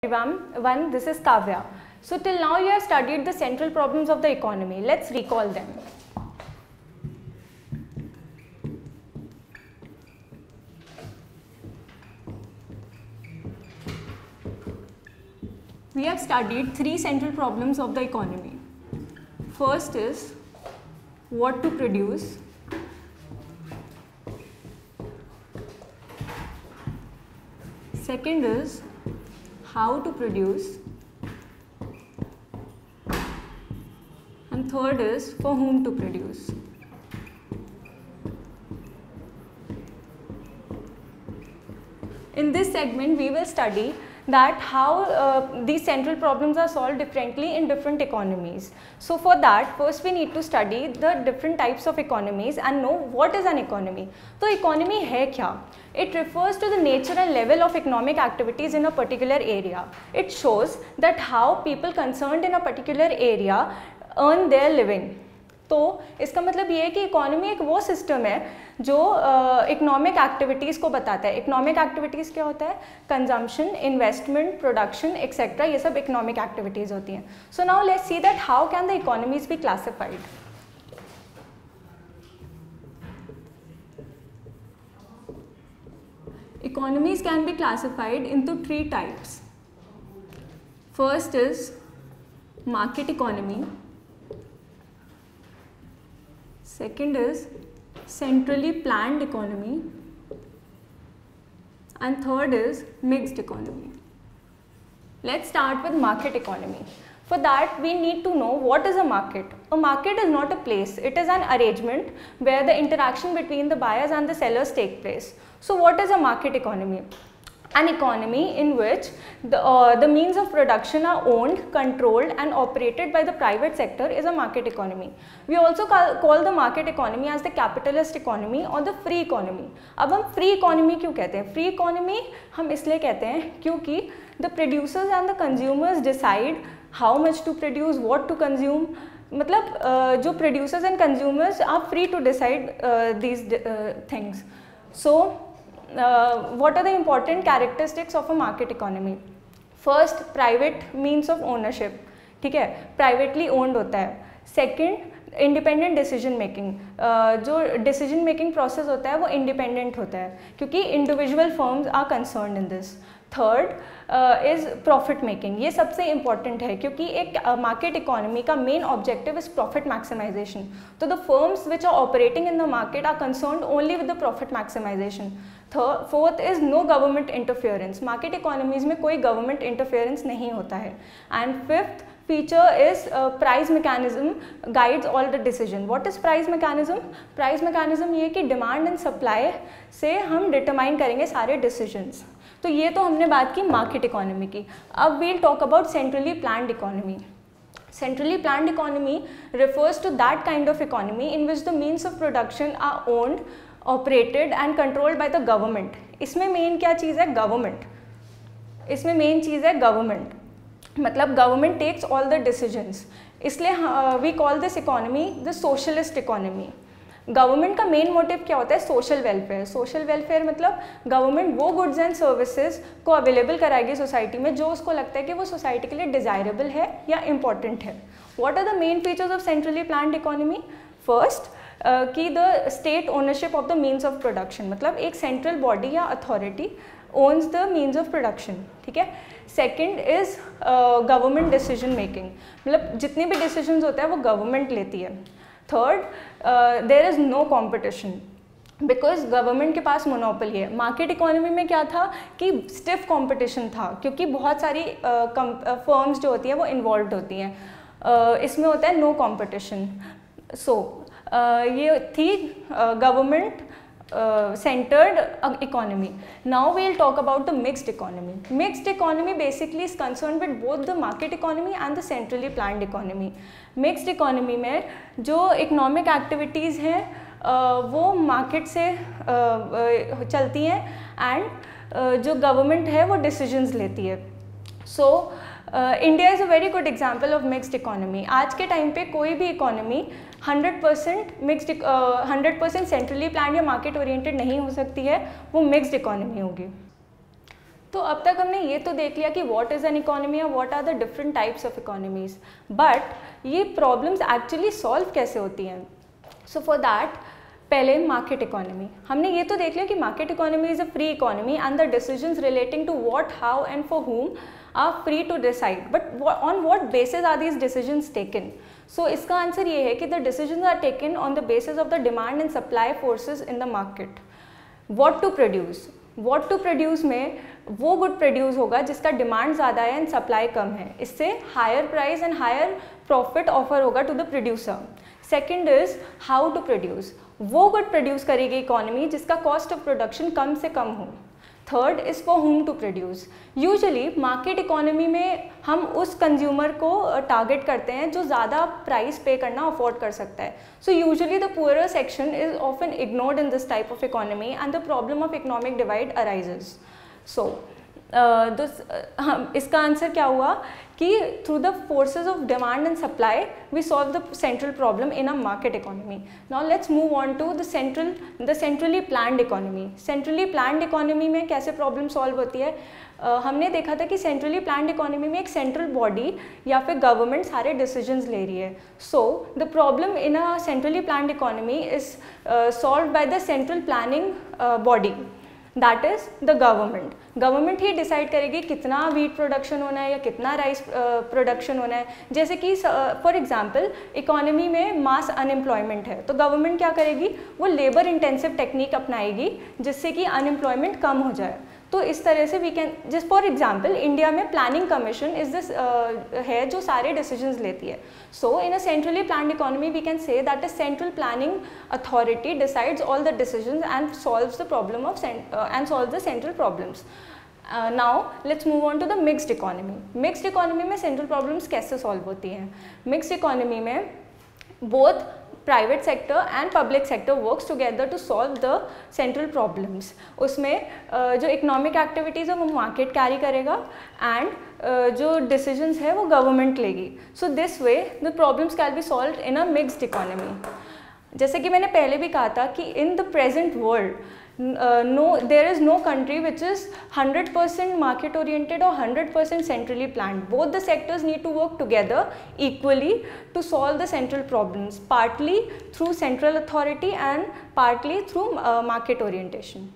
Everyone, this is Kavya. So till now you have studied the central problems of the economy. Let's recall them. We have studied three central problems of the economy. First is what to produce. Second is how to produce, and third is for whom to produce. In this segment, we will study that how these central problems are solved differently in different economies. So for that, first we need to study the different types of economies and know what is an economy. So economy है क्या? It refers to the nature and level of economic activities in a particular area. It shows that how people concerned in a particular area earn their living. तो इसका मतलब ये है कि economy एक वो सिस्टम है जो इकोनॉमिक एक्टिविटीज़ को बताता है. इकोनॉमिक एक्टिविटीज़ क्या होता है? कंजम्पशन, इन्वेस्टमेंट, प्रोडक्शन एक्सेट्रा, ये सब इकोनॉमिक एक्टिविटीज़ होती हैं. So now let's see that how can the economies be classified. Economies can be classified into three types. First is market economy. Second is centrally planned economy. And third is mixed economy. Let's start with market economy. For that, we need to know what is a market. A market is not a place, it is an arrangement where the interaction between the buyers and the sellers take place. So what is a market economy? An economy in which the means of production are owned, controlled and operated by the private sector is a market economy. We also call the market economy as the capitalist economy or the free economy. अब हम free economy क्यों कहते हैं? Free economy हम इसलिए कहते हैं क्योंकि the producers and the consumers decide how much to produce, what to consume. मतलब जो producers and consumers are free to decide these things. So what are the important characteristics of a market economy? First, private means of ownership, ठीक है, privately owned होता है. Second, independent decision making, जो decision making process होता है वो independent होता है क्योंकि individual firms are concerned in this. Third is profit making. ये सबसे इम्पॉर्टेंट है क्योंकि एक मार्केट इकोनॉमी का main objective is profit maximization. तो the firms which are operating in the market are concerned only with the profit maximization. Fourth is no government interference. Market economies में कोई government interference नहीं होता है. And fifth feature is price mechanism guides all the decision. What is price mechanism? Price mechanism ये कि demand and supply से हम determine करेंगे सारे decisions. तो ये तो हमने बात की market economy की. अब we'll talk about centrally planned economy. Centrally planned economy refers to that kind of economy in which the means of production are owned, operated and controlled by the government. इसमें main क्या चीज़ है? Government. इसमें main चीज़ है government. मतलब government takes all the decisions. इसलिए we call this economy the socialist economy. Government का main motive क्या होता है? Social welfare. सोशल वेलफेयर मतलब गवर्नमेंट वो गुड्स एंड सर्विसेज को अवेलेबल कराएगी सोसाइटी में जो उसको लगता है कि वो सोसाइटी के लिए डिज़ायरेबल है या इम्पॉर्टेंट है. What are the main features of centrally planned economy? First कि the state ownership of the means of production. मतलब एक सेंट्रल बॉडी या authority owns the means of production. ठीक है. Second is government decision making. मतलब जितने भी decisions होते हैं वो गवर्नमेंट लेती है. Third, there is no competition because government के पास मोनोपोली है. मार्केट इकोनॉमी में क्या था कि स्टिफ कॉम्पिटिशन था क्योंकि बहुत सारी फर्म्स जो होती हैं वो इन्वॉल्व होती हैं. इसमें होता है नो कॉम्पिटिशन. सो ये थी government centered economy. Now we'll talk about the mixed economy. Mixed economy basically is concerned with both the market economy and the centrally planned economy. Mixed economy में जो economic activities हैं वो market से चलती हैं and जो government है वो decisions लेती है. So India is a very good example of mixed economy. आज के टाइम पे कोई भी इकोनॉमी 100% मिक्सड 100% सेंट्रली प्लान या मार्केट ओरिएंटेड नहीं हो सकती है, वो मिक्सड इकोनॉमी होगी. तो अब तक हमने ये तो देख लिया कि व्हाट इज़ एन इकोनॉमी और what are the different types of economies, but ये प्रॉब्लम्स एक्चुअली सॉल्व कैसे होती हैं. सो फॉर दैट पहले मार्केट इकोनॉमी. हमने ये तो देख लिया कि market economy is a free economy and the decisions relating to what, how and for whom are free to decide, but on what basis are these decisions taken? So इसका answer ये है कि the decisions are taken on the basis of the demand and supply forces in the market. What to produce? What to produce में वो good produce होगा जिसका demand ज़्यादा है एंड सप्लाई कम है. इससे higher price and higher profit offer होगा to the producer. Second is how to produce. वो गुड प्रोड्यूस करेगी इकोनॉमी जिसका कॉस्ट ऑफ प्रोडक्शन कम से कम हो. Third is for whom to produce. Usually market economy में हम उस कंज्यूमर को टारगेट करते हैं जो ज़्यादा प्राइस पे करना अफोर्ड कर सकता है. So usually the poorer section is often ignored in this type of economy and the problem of economic divide arises. So इसका आंसर क्या हुआ कि through the forces of demand and supply we solve the central problem in a market economy. Now let's move on to the centrally planned economy. Centrally planned economy में कैसे problem solve होती है? हमने देखा था कि सेंट्रली प्लान्ड इकोनॉमी में एक सेंट्रल बॉडी या फिर गवर्नमेंट सारे डिसीजंस ले रही है. So the problem in a centrally planned economy is solve by the central planning body, that is the government. Government he decide करेगी कितना वीट प्रोडक्शन होना है या कितना राइस प्रोडक्शन होना है. जैसे कि फॉर एग्जांपल इकोनॉमी में मास अनएम्प्लॉयमेंट है तो गवर्नमेंट क्या करेगी, वो लेबर इंटेंसिव टेक्निक अपनाएगी जिससे कि अनएम्प्लॉयमेंट कम हो जाए. तो इस तरह से we can just for example India में प्लानिंग कमीशन इज दिस है जो सारे डिसीजंस लेती है. So in a centrally planned economy we can say that a central planning authority decides all the decisions and solves the problem of and solves the central problems. Now let's move on to the mixed economy. Mixed economy में central problems कैसे solve होती हैं? Mixed economy में both private sector and public sector works together to solve the central problems. उसमें जो economic activities है वो market carry करेगा एंड जो डिसीजंस है वो गवर्नमेंट लेगी. So this way the problems can be solve in a mixed economy. जैसे कि मैंने पहले भी कहा था कि in the present world there is no country which is 100% market oriented or 100% centrally planned. Both the sectors need to work together equally to solve the central problems, partly through central authority and partly through market orientation.